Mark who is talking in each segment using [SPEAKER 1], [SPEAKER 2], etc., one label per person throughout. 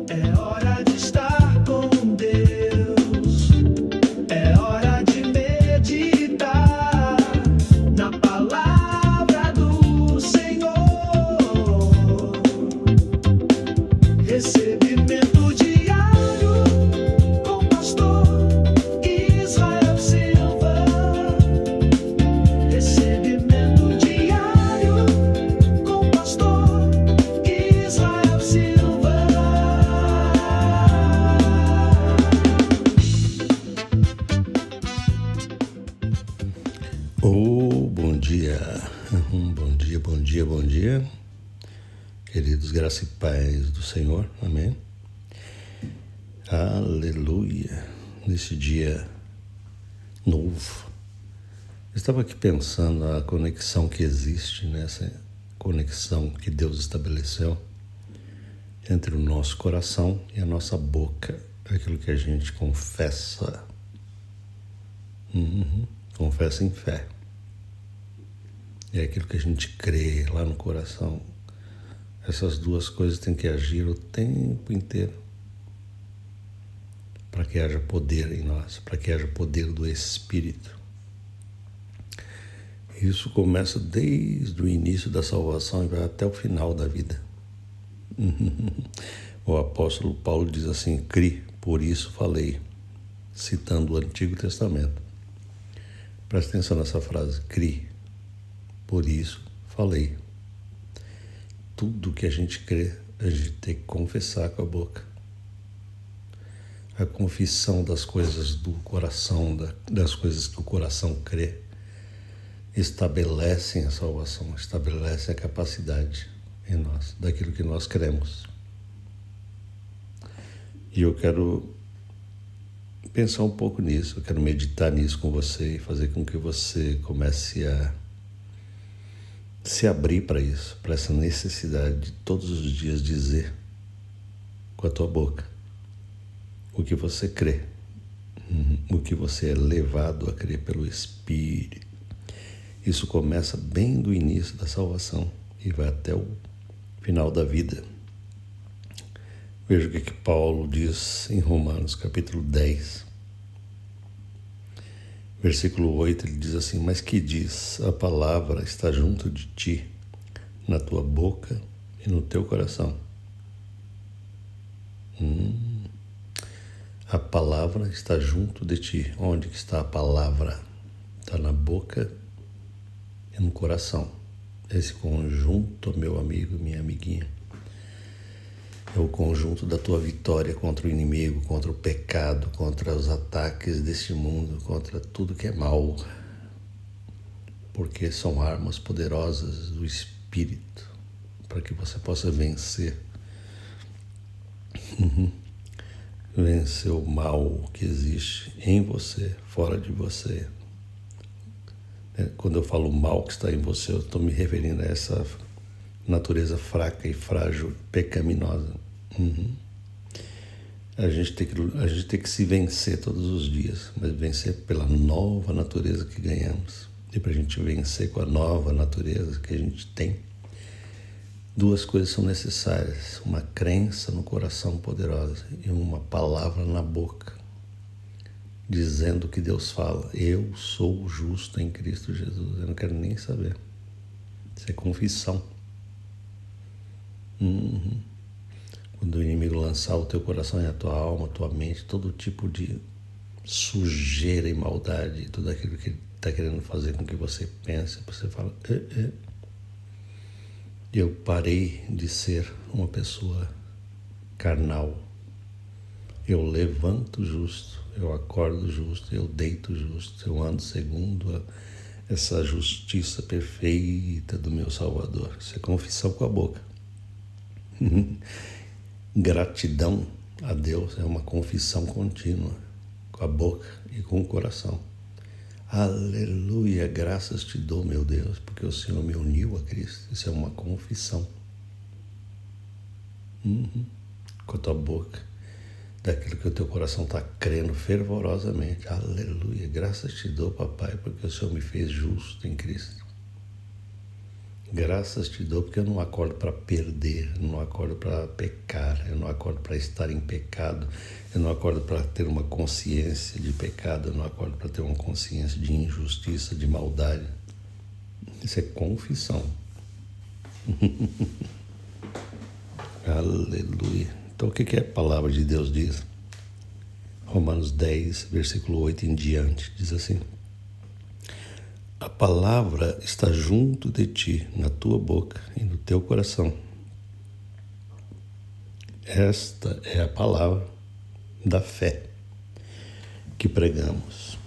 [SPEAKER 1] É hora de estar com Deus. É hora de meditar na palavra do Senhor. Recebimento diário com o pastor Israel Silva. Recebimento diário com o pastor Israel Silva.
[SPEAKER 2] Bom dia, bom dia, queridos, graça e paz do Senhor, amém? Aleluia, nesse dia novo, eu estava aqui pensando a conexão que existe, nessa conexão que Deus estabeleceu entre o nosso coração e a nossa boca, aquilo que a gente confessa, confessa em fé. É aquilo que a gente crê lá no coração. Essas duas coisas têm que agir o tempo inteiro para que haja poder em nós, para que haja poder do Espírito. Isso começa desde o início da salvação e vai até o final da vida. O apóstolo Paulo diz assim: "Cri, por isso falei", citando o Antigo Testamento. Presta atenção nessa frase: "Cri, por isso falei". Tudo que a gente crê, a gente tem que confessar com a boca. A confissão das coisas do coração, das coisas que o coração crê, estabelecem a salvação, estabelecem a capacidade em nós, daquilo que nós cremos. E eu quero pensar um pouco nisso, eu quero meditar nisso com você e fazer com que você comece a se abrir para isso, para essa necessidade de todos os dias dizer com a tua boca o que você crê, o que você é levado a crer pelo Espírito. Isso começa bem do início da salvação e vai até o final da vida. Veja o que Paulo diz em Romanos capítulo 10. Versículo 8, ele diz assim: "Mas que diz? A palavra está junto de ti, na tua boca e no teu coração." A palavra está junto de ti. Onde que está a palavra? Está na boca e no coração. Esse conjunto, meu amigo, minha amiguinha, é o conjunto da tua vitória contra o inimigo, contra o pecado, contra os ataques deste mundo, contra tudo que é mal. Porque são armas poderosas do Espírito para que você possa vencer. Vencer o mal que existe em você, fora de você. Quando eu falo mal que está em você, eu estou me referindo a essa natureza fraca e frágil, pecaminosa. A gente tem que se vencer todos os dias, mas vencer pela nova natureza que ganhamos. E para a gente vencer com a nova natureza que a gente tem, duas coisas são necessárias: uma crença no coração poderosa e uma palavra na boca, dizendo o que Deus fala. Eu sou justo em Cristo Jesus. Eu não quero nem saber. Isso é confissão. Quando o inimigo lançar o teu coração e a tua alma, a tua mente, todo tipo de sujeira e maldade, tudo aquilo que ele está querendo fazer com que você pense, você fala: eu parei de ser uma pessoa carnal. Eu levanto justo, eu acordo justo, eu deito justo, eu ando segundo essa justiça perfeita do meu Salvador. Isso é confissão com a boca. Gratidão a Deus é uma confissão contínua, com a boca e com o coração. Aleluia, graças te dou, meu Deus, porque o Senhor me uniu a Cristo. Isso é uma confissão. Com a tua boca, daquilo que o teu coração está crendo fervorosamente. Aleluia, graças te dou, papai, porque o Senhor me fez justo em Cristo. Graças te dou porque eu não acordo para perder, eu não acordo para pecar, eu não acordo para estar em pecado, eu não acordo para ter uma consciência de pecado, eu não acordo para ter uma consciência de injustiça, de maldade. Isso é confissão. Aleluia. Então o que a palavra de Deus diz? Romanos 10, versículo 8 em diante, diz assim: a palavra está junto de ti, na tua boca e no teu coração. Esta é a palavra da fé que pregamos.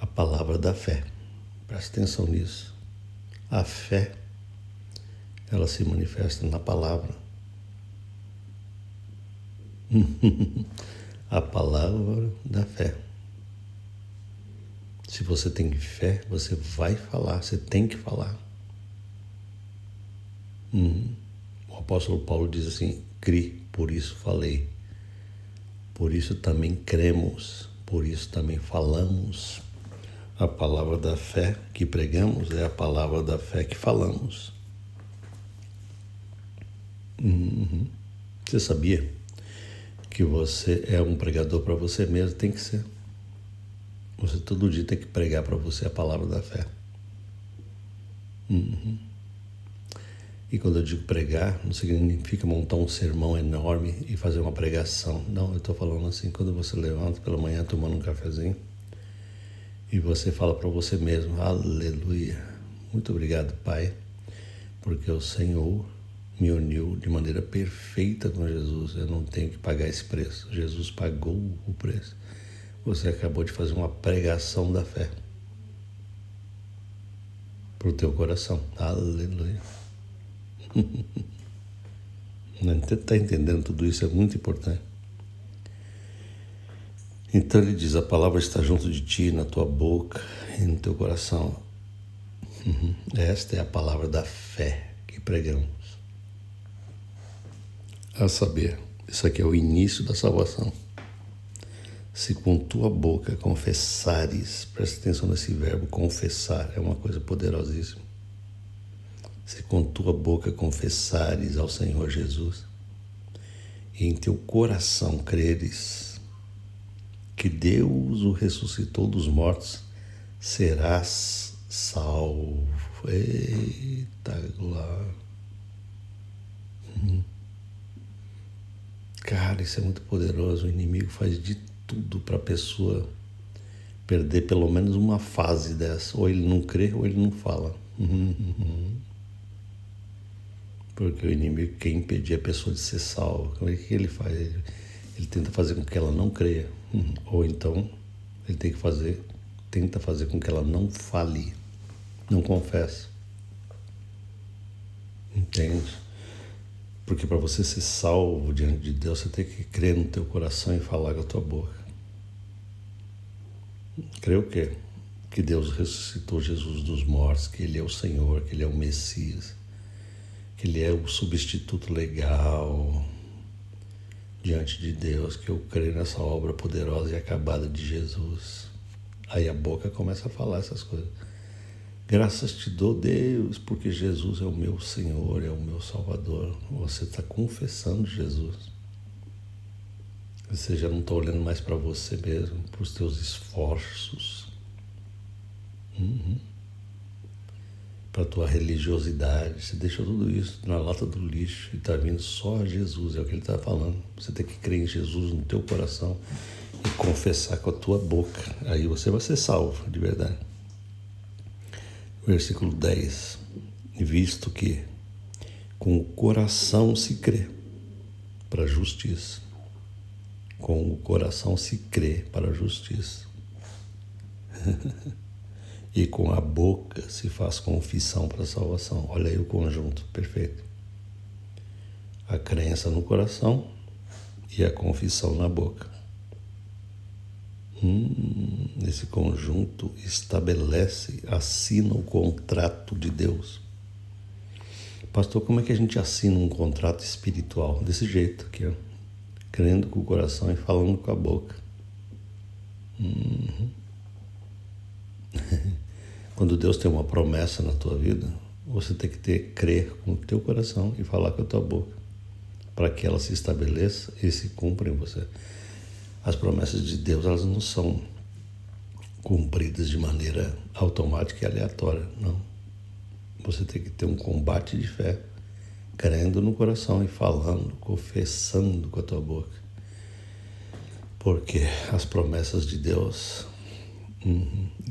[SPEAKER 2] A palavra da fé. Presta atenção nisso. A fé, ela se manifesta na palavra. A palavra da fé. Se você tem fé, você vai falar, você tem que falar. O apóstolo Paulo diz assim: cri, por isso falei. Por isso também cremos, por isso também falamos. A palavra da fé que pregamos é a palavra da fé que falamos. Você sabia que você é um pregador para você mesmo? Tem que ser. Você todo dia tem que pregar para você a palavra da fé. E quando eu digo pregar, não significa montar um sermão enorme e fazer uma pregação. Não, eu estou falando assim, quando você levanta pela manhã tomando um cafezinho e você fala para você mesmo: aleluia, muito obrigado, Pai, porque o Senhor me uniu de maneira perfeita com Jesus. Eu não tenho que pagar esse preço. Jesus pagou o preço. Você acabou de fazer uma pregação da fé para o teu coração. Aleluia. Está entendendo tudo isso? É muito importante. Então ele diz: a palavra está junto de ti, na tua boca e no teu coração. Esta é a palavra da fé que pregamos. A saber, isso aqui é o início da salvação. Se com tua boca confessares, presta atenção nesse verbo, confessar, é uma coisa poderosíssima. Se com tua boca confessares ao Senhor Jesus e em teu coração creres que Deus o ressuscitou dos mortos, serás salvo. Eita glória. Cara, isso é muito poderoso. O inimigo faz de tudo para a pessoa perder pelo menos uma fase dessa. Ou ele não crê ou ele não fala. Porque o inimigo quer impedir a pessoa de ser salva. O que ele faz? Ele tenta fazer com que ela não creia. Ou então ele tenta fazer com que ela não fale, não confesse. Entende? Porque para você ser salvo diante de Deus, você tem que crer no teu coração e falar com a tua boca. Crer o quê? Que Deus ressuscitou Jesus dos mortos, que Ele é o Senhor, que Ele é o Messias, que Ele é o substituto legal diante de Deus, que eu creio nessa obra poderosa e acabada de Jesus. Aí a boca começa a falar essas coisas. Graças te dou, Deus, porque Jesus é o meu Senhor, é o meu Salvador. Você está confessando Jesus. Você já não está olhando mais para você mesmo, para os teus esforços, para a tua religiosidade. Você deixou tudo isso na lata do lixo e está vindo só a Jesus, é o que ele está falando. Você tem que crer em Jesus no teu coração e confessar com a tua boca. Aí você vai ser salvo, de verdade. Versículo 10. Visto que com o coração se crê para a justiça. Com o coração se crê para a justiça. E com a boca se faz confissão para a salvação. Olha aí o conjunto perfeito. A crença no coração e a confissão na boca. Esse conjunto estabelece, assina o contrato de Deus. Pastor, como é que a gente assina um contrato espiritual? Desse jeito aqui, ó. Crendo com o coração e falando com a boca. Quando Deus tem uma promessa na tua vida, você tem que crer com o teu coração e falar com a tua boca, para que ela se estabeleça e se cumpra em você. As promessas de Deus, elas não são cumpridas de maneira automática e aleatória, não. Você tem que ter um combate de fé, crendo no coração e falando, confessando com a tua boca. Porque as promessas de Deus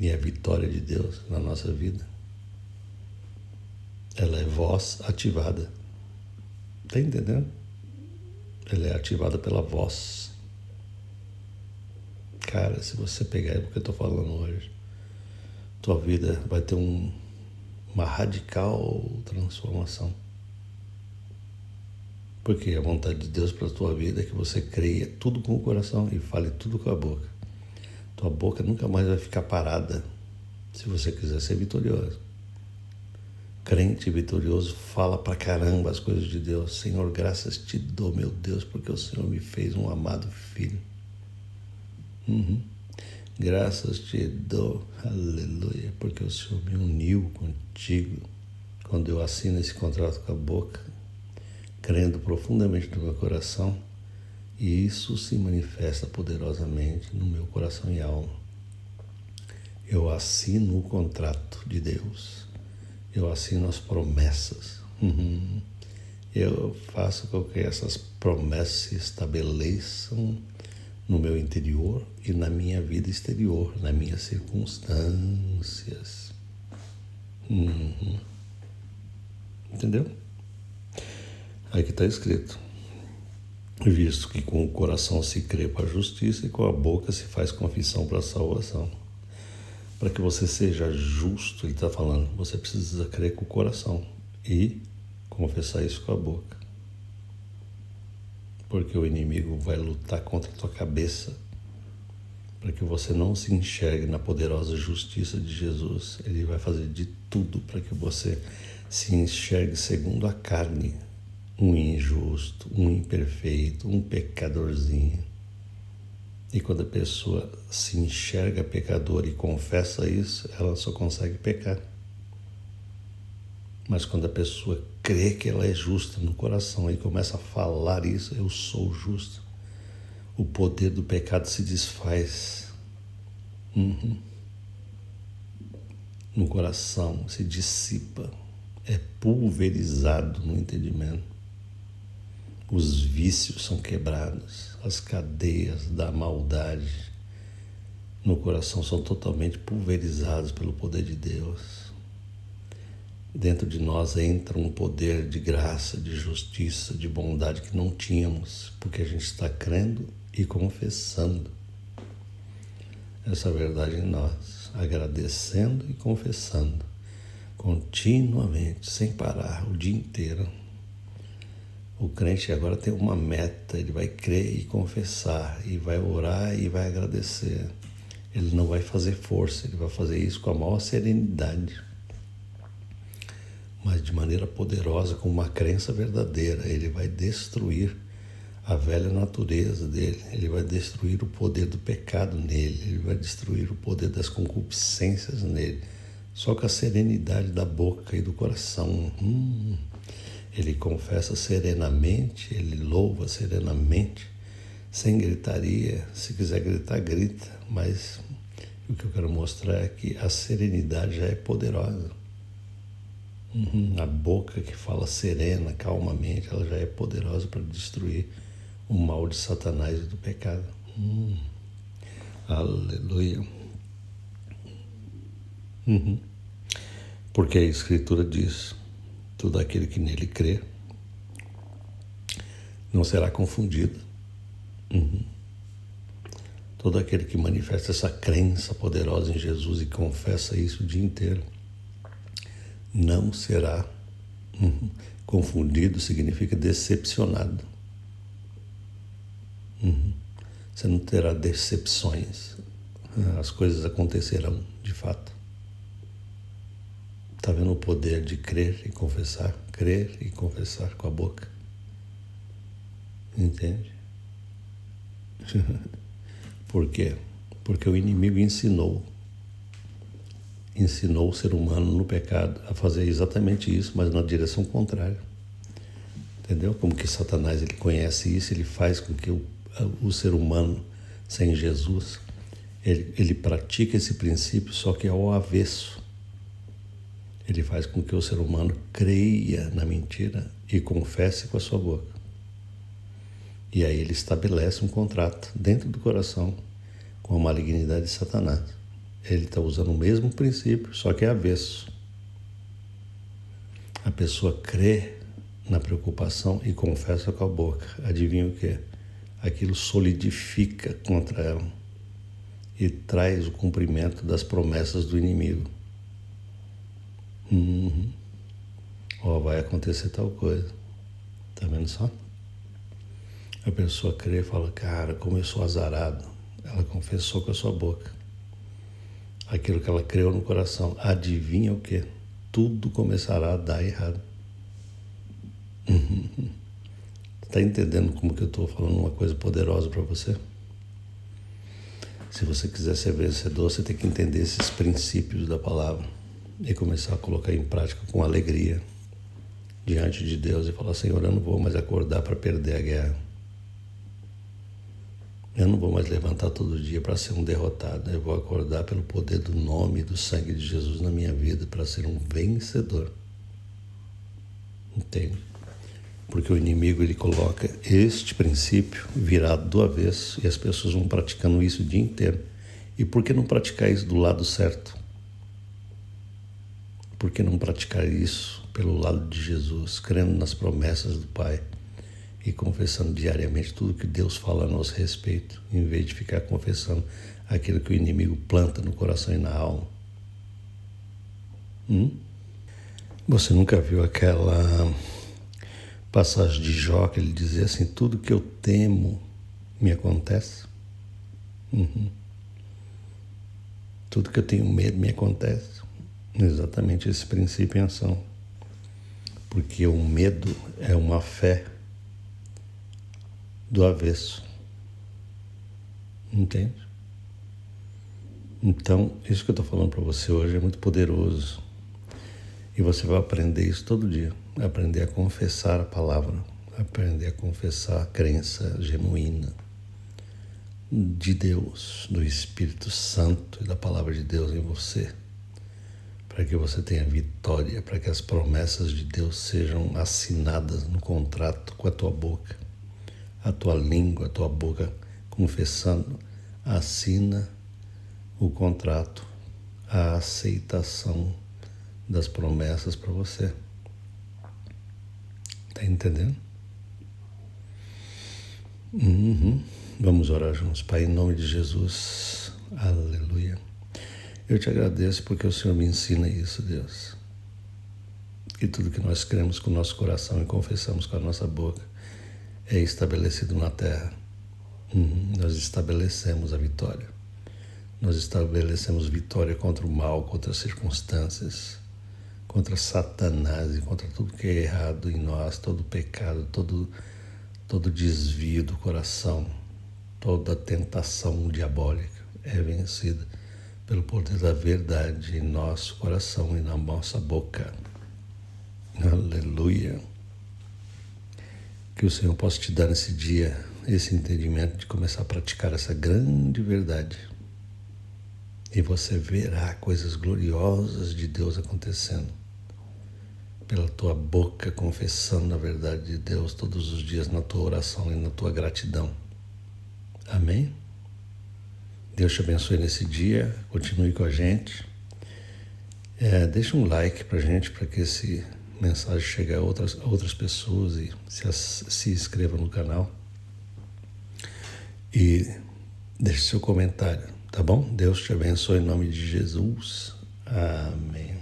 [SPEAKER 2] e a vitória de Deus na nossa vida, ela é voz ativada. Tá entendendo? Ela é ativada pela voz. Cara, se você pegar o que eu estou falando hoje, tua vida vai ter uma radical transformação. Porque a vontade de Deus para a tua vida é que você creia tudo com o coração e fale tudo com a boca. Tua boca nunca mais vai ficar parada se você quiser ser vitorioso. Crente vitorioso fala pra caramba as coisas de Deus. Senhor, graças te dou, meu Deus, porque o Senhor me fez um amado filho. Graças te dou, aleluia, porque o Senhor me uniu contigo. Quando eu assino esse contrato com a boca, crendo profundamente no meu coração, e isso se manifesta poderosamente no meu coração e alma. Eu assino o contrato de Deus. Eu assino as promessas. Eu faço com que essas promessas se estabeleçam no meu interior e na minha vida exterior, nas minhas circunstâncias. Entendeu? Aí que está escrito: visto que com o coração se crê para a justiça e com a boca se faz confissão para a salvação. Para que você seja justo, ele está falando, você precisa crer com o coração e confessar isso com a boca. Porque o inimigo vai lutar contra a tua cabeça, para que você não se enxergue na poderosa justiça de Jesus. Ele vai fazer de tudo para que você se enxergue segundo a carne, um injusto, um imperfeito, um pecadorzinho. E quando a pessoa se enxerga pecadora e confessa isso, ela só consegue pecar. Mas quando a pessoa crê que ela é justa no coração e começa a falar isso, eu sou justo, o poder do pecado se desfaz. No coração, se dissipa, é pulverizado no entendimento. Os vícios são quebrados, as cadeias da maldade no coração são totalmente pulverizadas pelo poder de Deus. Dentro de nós entra um poder de graça, de justiça, de bondade que não tínhamos, porque a gente está crendo e confessando essa verdade em nós, agradecendo e confessando continuamente, sem parar, o dia inteiro. O crente agora tem uma meta, ele vai crer e confessar, e vai orar e vai agradecer. Ele não vai fazer força, ele vai fazer isso com a maior serenidade, mas de maneira poderosa, com uma crença verdadeira. Ele vai destruir a velha natureza dele, ele vai destruir o poder do pecado nele, ele vai destruir o poder das concupiscências nele, só com a serenidade da boca e do coração. Ele confessa serenamente, ele louva serenamente, sem gritaria. Se quiser gritar, grita, mas o que eu quero mostrar é que a serenidade já é poderosa. A boca que fala serena, calmamente, ela já é poderosa para destruir o mal de Satanás e do pecado. Aleluia. Porque a Escritura diz: todo aquele que nele crê não será confundido. Todo aquele que manifesta essa crença poderosa em Jesus e confessa isso o dia inteiro não será confundido, significa decepcionado. Você não terá decepções. As coisas acontecerão de fato. Está vendo o poder de crer e confessar com a boca? Entende? Por quê? Porque o inimigo ensinou ensinou o ser humano no pecado a fazer exatamente isso, mas na direção contrária. Entendeu? Como que Satanás ele conhece isso, ele faz com que o ser humano sem Jesus, ele pratica esse princípio, só que ao avesso. Ele faz com que o ser humano creia na mentira e confesse com a sua boca. E aí ele estabelece um contrato dentro do coração com a malignidade de Satanás. Ele está usando o mesmo princípio, só que é avesso. A pessoa crê na preocupação e confessa com a boca. Adivinha o quê? Aquilo solidifica contra ela e traz o cumprimento das promessas do inimigo. Vai acontecer tal coisa. Tá vendo só? A pessoa crê e fala, cara, como eu sou azarado. Ela confessou com a sua boca aquilo que ela creu no coração. Adivinha o quê? Tudo começará a dar errado. Tá entendendo como que eu estou falando uma coisa poderosa para você? Se você quiser ser vencedor, você tem que entender esses princípios da palavra e começar a colocar em prática com alegria diante de Deus e falar, Senhor, eu não vou mais acordar para perder a guerra. Eu não vou mais levantar todo dia para ser um derrotado. Eu vou acordar pelo poder do nome e do sangue de Jesus na minha vida para ser um vencedor. Entende? Porque o inimigo ele coloca este princípio virado do avesso e as pessoas vão praticando isso o dia inteiro. E por que não praticar isso do lado certo? Por que não praticar isso pelo lado de Jesus, crendo nas promessas do Pai e confessando diariamente tudo que Deus fala a nosso respeito, em vez de ficar confessando aquilo que o inimigo planta no coração e na alma? Você nunca viu aquela passagem de Jó que ele dizia assim, tudo que eu temo me acontece? Tudo que eu tenho medo me acontece. Exatamente esse princípio em ação. Porque o medo é uma fé do avesso. Entende? Então, isso que eu estou falando para você hoje é muito poderoso. E você vai aprender isso todo dia. Aprender a confessar a palavra. Aprender a confessar a crença genuína de Deus, do Espírito Santo e da palavra de Deus em você. Para que você tenha vitória, para que as promessas de Deus sejam assinadas no contrato com a tua boca. A tua língua, a tua boca confessando, assina o contrato, a aceitação das promessas para você. Tá entendendo? Vamos orar juntos. Pai, em nome de Jesus, aleluia. Eu te agradeço porque o Senhor me ensina isso, Deus. E tudo que nós cremos com o nosso coração e confessamos com a nossa boca é estabelecido na terra. Nós estabelecemos a vitória. Nós estabelecemos vitória contra o mal, contra as circunstâncias, contra Satanás e contra tudo que é errado em nós, todo pecado, todo desvio do coração, toda tentação diabólica é vencida pelo poder da verdade em nosso coração e na nossa boca. Aleluia. Que o Senhor possa te dar nesse dia esse entendimento de começar a praticar essa grande verdade. E você verá coisas gloriosas de Deus acontecendo. Pela tua boca, confessando a verdade de Deus todos os dias na tua oração e na tua gratidão. Amém? Deus te abençoe nesse dia, continue com a gente. Deixa um like pra gente, para que essa mensagem chegue a outras pessoas e se inscreva no canal. E deixe seu comentário, tá bom? Deus te abençoe em nome de Jesus. Amém.